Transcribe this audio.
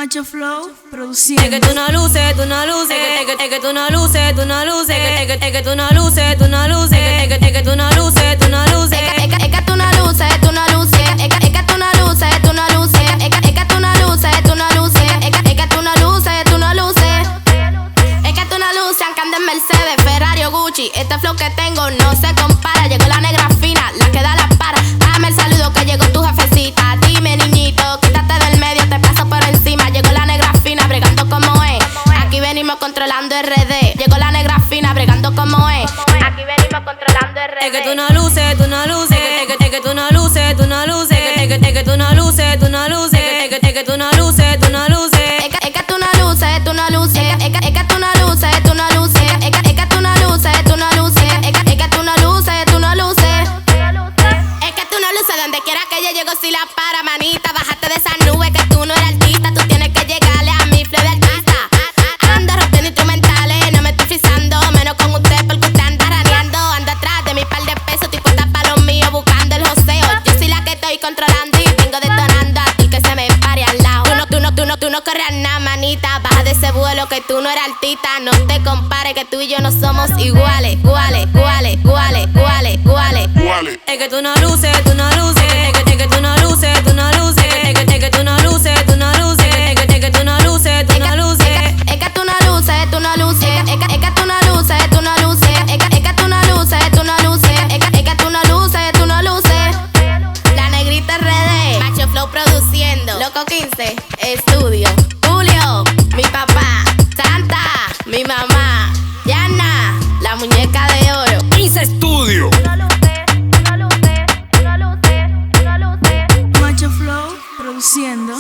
Macho Flow produciendo. Es que tú no luces, tú no luces, es que tú no luces, tú no luces, es que tú no luces, tú no luces, es que tú no luces, tú no luces. Es que tú no luces, tú no luces, es que tú no luces, tú no luces, es que tú no luces, tú no luces, es que tú no luces, tú no luces. Es que tú no luces, aunque ande en Mercedes, Ferrari o Gucci. Este flow que tengo no se compara. Llegó la negra fina, la que da la para. Dame el saludo que llegó tu jefecita. Dime niñito, quítate del medio, te paso por encima. Llegó la negra fina, bregando como es. Aquí venimos controlando RD. Llegó la negra fina, bregando como es. Aquí venimos controlando RD. Es que tú no luces, tú no luces, es que tú no luces, tú no luces, es que tú no luces, tú no luces, es que tú no luces, tú no luces. Es que tú no luces, tú no luces, es que tú no luces, tú no luces, es que tú no luces, tú no luces, es que tú no luces, tú no luces. Es que tú no luces, donde quiera que yo llego si la para, manita. Bájate de esa nube que tú no eres artista, tú tienes que llegarle a mi flow de artista. Ando rompiendo instrumentales, no me estoy frisando, menos con usted porque usted anda raneando. Ando atrás de mi par de pesos, estoy puesta para los míos buscando el joseo. Yo soy la que estoy controlando y vengo detonando a ti que se me pare al lado. Tú no corres nada, manita. Baja de ese vuelo que tú no eres artista. No te compares que tú y yo no somos iguales. Iguales. Es que tú no luces, tú no luces, es que tú no luces, tú no luces, es que tú no luces, tú no luces, es que tú no luces, tú no luces. Es que tú no luces, tú no luces, es que tú no luces, tú no luces, es que tú no luces, tú no luces, es que tú no luces, tú no luces. La negrita RD, Macho Flow produciendo, Loco 15, estudio, Julio, mi papá, Santa, mi mamá, Yana, la muñeca de oro. Quince Estudio. Macho Flow produciendo.